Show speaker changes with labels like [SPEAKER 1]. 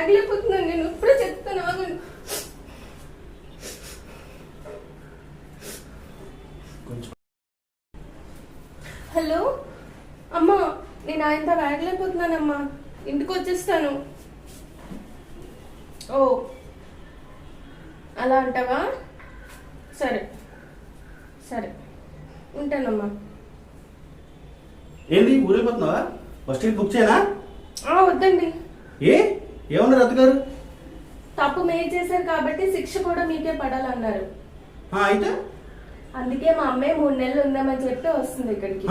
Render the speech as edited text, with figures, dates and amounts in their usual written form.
[SPEAKER 1] రాగలేకపోతున్నాను. నేను ఇప్పుడే చెప్తాను, ఆగండి. హలో అమ్మా, నేను ఆయనతో రాగలేకపోతున్నానమ్మా. ఇంటికి వచ్చేస్తాను. ఓ అలా అంటావా? సరే సరే, ఉంటానమ్మా.
[SPEAKER 2] ఏంది ఊరిపోతున్నావా? ఫస్ట్ టికెట్ బుక్ చేయనా?
[SPEAKER 1] వద్దండి.
[SPEAKER 2] ఏమన్నారు అత్తగారు?
[SPEAKER 1] తప్పు మీరు చేశారు కాబట్టి శిక్ష కూడా మీకే పడాలన్నారు.
[SPEAKER 2] అయితే
[SPEAKER 1] అందుకే మా అమ్మాయి 3 నెలలు ఉందామని చెప్పి వస్తుంది ఇక్కడికి.